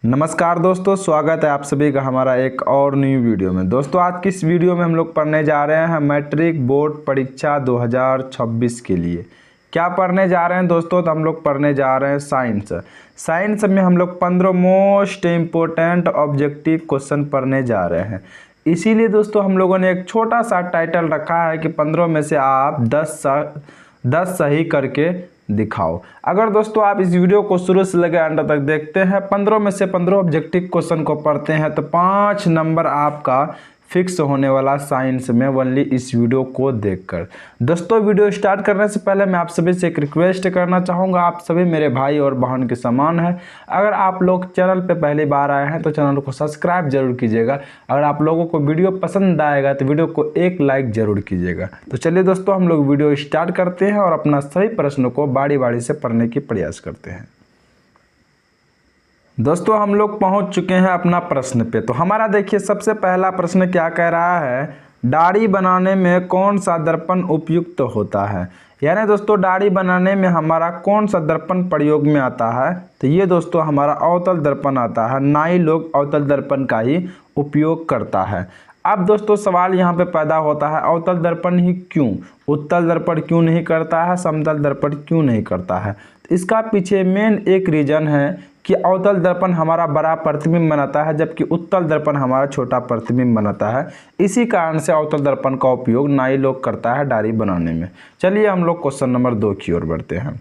नमस्कार दोस्तों, स्वागत है आप सभी का हमारा एक और न्यू वीडियो में। दोस्तों आज की इस वीडियो में हम लोग पढ़ने जा रहे हैं मैट्रिक बोर्ड परीक्षा 2026 के लिए। क्या पढ़ने जा रहे हैं दोस्तों? तो हम लोग पढ़ने जा रहे हैं साइंस में हम लोग 15 मोस्ट इम्पोर्टेंट ऑब्जेक्टिव क्वेश्चन पढ़ने जा रहे हैं। इसीलिए दोस्तों हम लोगों ने एक छोटा सा टाइटल रखा है कि 15 में से आप 10 सही करके दिखाओ। अगर दोस्तों आप इस वीडियो को शुरू से लेकर अंत तक देखते हैं, 15 में से 15 ऑब्जेक्टिव क्वेश्चन को पढ़ते हैं तो 5 नंबर आपका फिक्स होने वाला साइंस में ओनली इस वीडियो को देखकर। दोस्तों वीडियो स्टार्ट करने से पहले मैं आप सभी से एक रिक्वेस्ट करना चाहूँगा। आप सभी मेरे भाई और बहन के समान हैं। अगर आप लोग चैनल पे पहली बार आए हैं तो चैनल को सब्सक्राइब जरूर कीजिएगा। अगर आप लोगों को वीडियो पसंद आएगा तो वीडियो को एक लाइक जरूर कीजिएगा। तो चलिए दोस्तों हम लोग वीडियो स्टार्ट करते हैं और अपना सभी प्रश्नों को बारी बारी से पढ़ने की प्रयास करते हैं। दोस्तों हम लोग पहुंच चुके हैं अपना प्रश्न पे। तो हमारा देखिए सबसे पहला प्रश्न क्या कह रहा है, दाढ़ी बनाने में कौन सा दर्पण उपयुक्त होता है। यानी दोस्तों दाढ़ी बनाने में हमारा कौन सा दर्पण प्रयोग में आता है, तो ये दोस्तों हमारा अवतल दर्पण आता है। नाई लोग अवतल दर्पण का ही उपयोग करता है। अब दोस्तों सवाल यहाँ पे पैदा होता है, अवतल दर्पण ही क्यों, उत्तल दर्पण क्यों नहीं करता है, समतल दर्पण क्यों नहीं करता है। तो इसका पीछे मेन एक रीजन है कि अवतल दर्पण हमारा बड़ा प्रतिबिंब बनाता है जबकि उत्तल दर्पण हमारा छोटा प्रतिबिंब बनाता है। इसी कारण से अवतल दर्पण का उपयोग नाई लोग करता है दाढ़ी बनाने में। चलिए हम लोग क्वेश्चन नंबर 2 की ओर बढ़ते हैं।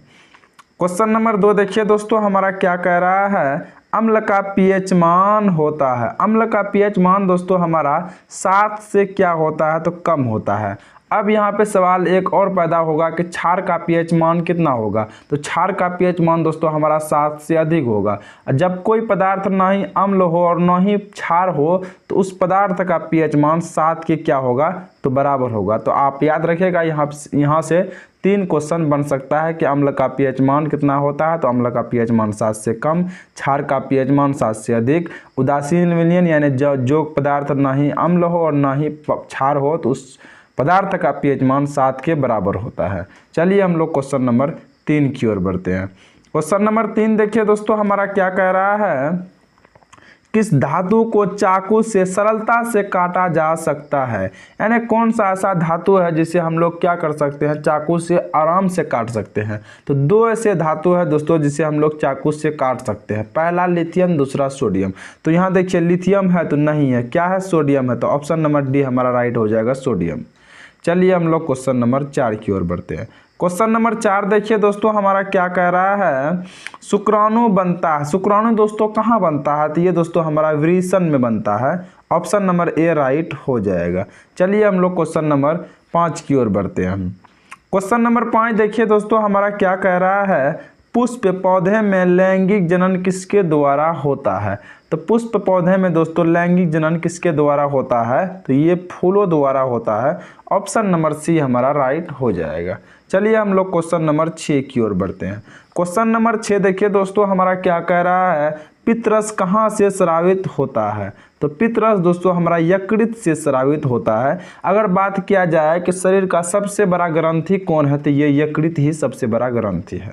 क्वेश्चन नंबर 2 देखिए दोस्तों हमारा क्या कह रहा है, अम्ल का पीएच मान होता है। अम्ल का पीएच मान दोस्तों हमारा 7 से क्या होता है, तो कम होता है। अब यहाँ पे सवाल एक और पैदा होगा कि क्षार का पीएच मान कितना होगा, तो क्षार का पीएच मान दोस्तों हमारा 7 से अधिक होगा। जब कोई पदार्थ ना ही अम्ल हो और ना ही क्षार हो तो उस पदार्थ का पीएच मान 7 के क्या होगा, तो बराबर होगा। तो आप याद रखिएगा यहाँ से 3 क्वेश्चन बन सकता है कि अम्ल का पीएच मान कितना होता है, तो अम्ल का पीएच मान 7 से कम, क्षार का पीएच मान 7 से अधिक, उदासीन विलयन यानी जो पदार्थ ना ही अम्ल हो और ना ही क्षार हो तो उस पदार्थ का पीएच मान 7 के बराबर होता है। चलिए हम लोग क्वेश्चन नंबर 3 की ओर बढ़ते हैं। क्वेश्चन नंबर 3 देखिए दोस्तों हमारा क्या कह रहा है, किस धातु को चाकू से सरलता से काटा जा सकता है। यानी कौन सा ऐसा धातु है जिसे हम लोग क्या कर सकते हैं, चाकू से आराम से काट सकते हैं। तो 2 ऐसे धातु है दोस्तों जिसे हम लोग चाकू से काट सकते हैं। पहला लिथियम, दूसरा सोडियम। तो यहाँ देखिए लिथियम है तो नहीं है, क्या है, सोडियम है। तो ऑप्शन नंबर डी हमारा राइट हो जाएगा, सोडियम। चलिए हम लोग क्वेश्चन नंबर 4 की ओर बढ़ते हैं। क्वेश्चन नंबर 4 देखिए दोस्तों हमारा क्या कह रहा है, शुक्राणु बनता है। शुक्राणु दोस्तों कहाँ बनता है, तो ये दोस्तों हमारा वृषण में बनता है। ऑप्शन नंबर ए राइट हो जाएगा। चलिए हम लोग क्वेश्चन नंबर 5 की ओर बढ़ते हैं। क्वेश्चन नंबर 5 देखिए दोस्तों हमारा क्या कह रहा है, पुष्प पौधे में लैंगिक जनन किसके द्वारा होता है। तो पुष्प पौधे में दोस्तों लैंगिक जनन किसके द्वारा होता है, तो ये फूलों द्वारा होता है। ऑप्शन नंबर सी हमारा राइट हो जाएगा। चलिए हम लोग क्वेश्चन नंबर 6 की ओर बढ़ते हैं। क्वेश्चन नंबर 6 देखिए दोस्तों हमारा क्या कह रहा है, पितरस कहाँ से स्रावित होता है। तो पितरस दोस्तों हमारा यकृत से स्रावित होता है। अगर बात किया जाए कि शरीर का सबसे बड़ा ग्रंथि कौन है, तो ये यकृत ही सबसे बड़ा ग्रंथि है।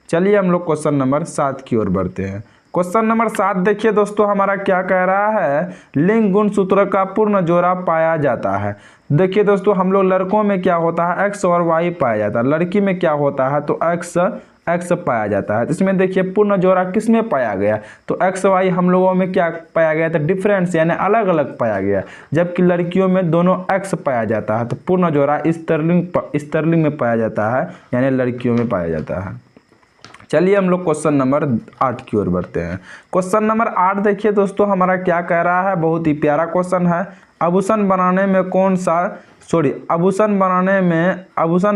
चलिए हम लोग क्वेश्चन नंबर 7 की ओर बढ़ते हैं। क्वेश्चन नंबर 7 देखिए दोस्तों हमारा क्या कह रहा है, लिंग गुण सूत्र का पूर्ण जोड़ा पाया जाता है। देखिए दोस्तों हम लोग लड़कों में क्या होता है, एक्स और वाई पाया जाता है। लड़की में क्या होता है, तो एक्स पाया जाता है। इसमें देखिए पूर्ण जोड़ा किस में पाया गया, तो एक्स वाई हम लोगों में क्या पाया गया था, डिफरेंस यानी अलग अलग पाया गया। जबकि लड़कियों में दोनों एक्स पाया जाता है। तो पूर्ण जोड़ा स्त्रीलिंग में पाया जाता है, यानी लड़कियों में पाया जाता है। चलिए हम लोग क्वेश्चन नंबर 8 की ओर बढ़ते हैं। क्वेश्चन नंबर 8 देखिए दोस्तों हमारा क्या कह रहा है, बहुत ही प्यारा क्वेश्चन है। आभूषण बनाने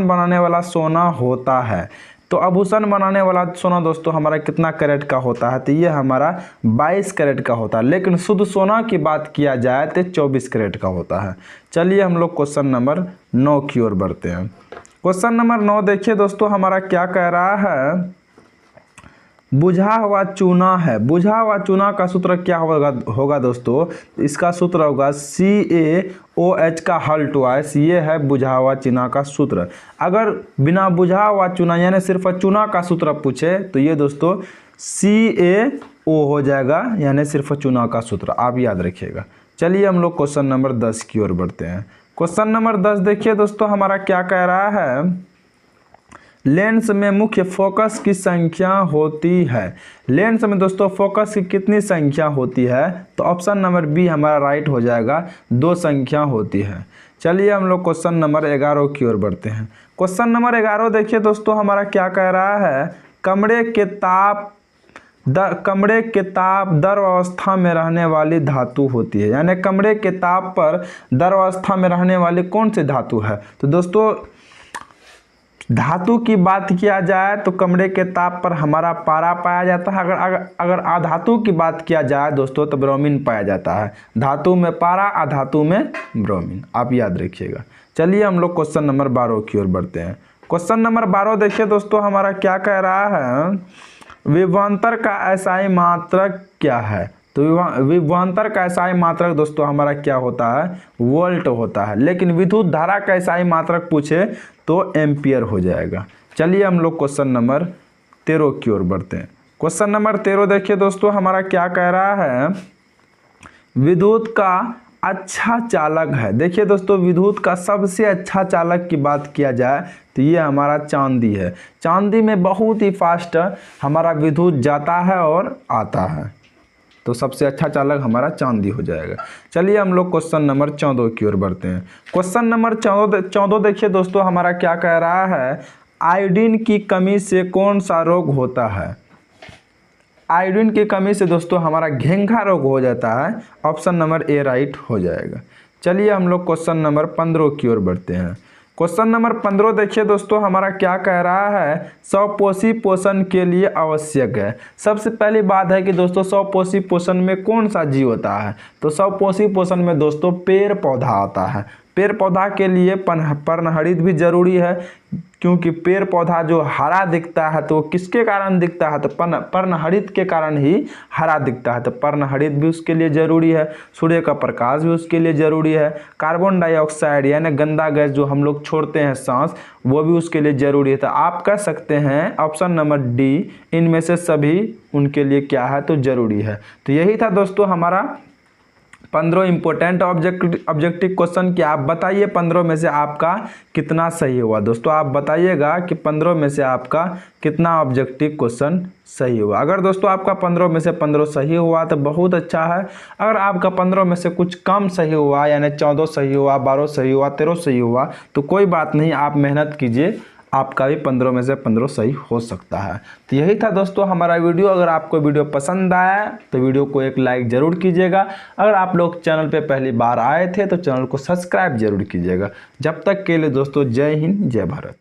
बनाने वाला सोना होता है। तो आभूषण बनाने वाला सोना दोस्तों हमारा कितना कैरेट का होता है, तो ये हमारा 22 कैरेट का होता है। लेकिन शुद्ध सोना की बात किया जाए तो 24 कैरेट का होता है। चलिए हम लोग क्वेश्चन नंबर 9 की ओर बढ़ते हैं। क्वेश्चन नंबर 9 देखिए दोस्तों हमारा क्या कह रहा है, बुझा हुआ चूना है। बुझा हुआ चूना का सूत्र क्या होगा दोस्तों, इसका सूत्र होगा CaOH का हल ट्वाइस। ये है बुझा हुआ चूना का सूत्र। अगर बिना बुझा हुआ चूना यानी सिर्फ चूना का सूत्र पूछे तो ये दोस्तों CaO ओ हो जाएगा, यानी सिर्फ चुनाव का सूत्र, आप याद रखिएगा। चलिए हम लोग क्वेश्चन नंबर 10 की ओर बढ़ते हैं। क्वेश्चन नंबर 10 देखिए दोस्तों, हमारा क्या कह रहा है, लेंस में मुख्य फोकस की संख्या होती है। लेंस में दोस्तों फोकस की कितनी संख्या होती है, तो ऑप्शन नंबर बी हमारा राइट हो जाएगा, 2 संख्या होती है। चलिए हम लोग क्वेश्चन नंबर 11 की ओर बढ़ते हैं। क्वेश्चन नंबर 11 देखिए दोस्तों, हमारा क्या कह रहा है, कमरे के ताप दर अवस्था में रहने वाली धातु होती है, यानी कमरे के ताप पर दर अवस्था में रहने वाली कौन सी धातु है। तो दोस्तों धातु की बात किया जाए तो कमरे के ताप पर हमारा पारा पाया जाता है। अगर अधातु की बात किया जाए दोस्तों तो ब्रोमीन पाया जाता है। धातु में पारा, अधातु में ब्रोमीन, आप याद रखिएगा। चलिए हम लोग क्वेश्चन नंबर 12 की ओर बढ़ते हैं। क्वेश्चन नंबर 12 देखिए दोस्तों, हमारा क्या कह रहा है, विभवांतर का एसआई मात्रक क्या है। तो विभवांतर का एसआई मात्रक दोस्तों हमारा क्या होता है, वोल्ट होता है। लेकिन विद्युत धारा का एसआई मात्रक पूछे तो एम्पियर हो जाएगा। चलिए हम लोग क्वेश्चन नंबर 13 की ओर बढ़ते हैं। क्वेश्चन नंबर 13 देखिए दोस्तों, हमारा क्या कह रहा है, विद्युत का अच्छा चालक है। देखिए दोस्तों, विद्युत का सबसे अच्छा चालक की बात किया जाए तो ये हमारा चांदी है। चांदी में बहुत ही फास्ट हमारा विद्युत जाता है और आता है, तो सबसे अच्छा चालक हमारा चांदी हो जाएगा। चलिए हम लोग क्वेश्चन नंबर 14 की ओर बढ़ते हैं। क्वेश्चन नंबर 14 देखिए दोस्तों, हमारा क्या कह रहा है, आयोडीन की कमी से कौन सा रोग होता है। आयोडीन की कमी से दोस्तों हमारा घेंघा रोग हो जाता है। ऑप्शन नंबर ए राइट हो जाएगा। चलिए हम लोग क्वेश्चन नंबर 15 की ओर बढ़ते हैं। क्वेश्चन नंबर 15 देखिए दोस्तों, हमारा क्या कह रहा है, स्वपोषी पोषण के लिए आवश्यक है। सबसे पहली बात है कि दोस्तों स्वपोषी पोषण में कौन सा जीव होता है, तो स्वपोषी पोषण में दोस्तों पेड़ पौधा आता है। पेड़ पौधा के लिए पर्णहरित भी जरूरी है, क्योंकि पेड़ पौधा जो हरा दिखता है तो वो किसके कारण दिखता है, तो पर्णहरित के कारण ही हरा दिखता है। तो पर्णहरित भी उसके लिए जरूरी है, सूर्य का प्रकाश भी उसके लिए जरूरी है, कार्बन डाइऑक्साइड यानी गंदा गैस जो हम लोग छोड़ते हैं सांस, वो भी उसके लिए जरूरी है। तो आप कह सकते हैं ऑप्शन नंबर डी, इनमें से सभी उनके लिए क्या है, तो जरूरी है। तो यही था दोस्तों हमारा 15 इंपॉर्टेंट ऑब्जेक्टिव क्वेश्चन कि आप बताइए 15 में से आपका कितना सही हुआ। दोस्तों आप बताइएगा कि 15 में से आपका कितना ऑब्जेक्टिव क्वेश्चन सही हुआ। अगर दोस्तों आपका 15 में से 15 सही हुआ तो बहुत अच्छा है। अगर आपका 15 में से कुछ कम सही हुआ, यानी 14 सही हुआ, 12 सही हुआ, 13 सही हुआ, तो कोई बात नहीं, आप मेहनत कीजिए, आपका भी 15 में से 15 सही हो सकता है। तो यही था दोस्तों हमारा वीडियो। अगर आपको वीडियो पसंद आया तो वीडियो को एक लाइक ज़रूर कीजिएगा। अगर आप लोग चैनल पे पहली बार आए थे तो चैनल को सब्सक्राइब जरूर कीजिएगा। जब तक के लिए दोस्तों जय हिंद, जय भारत।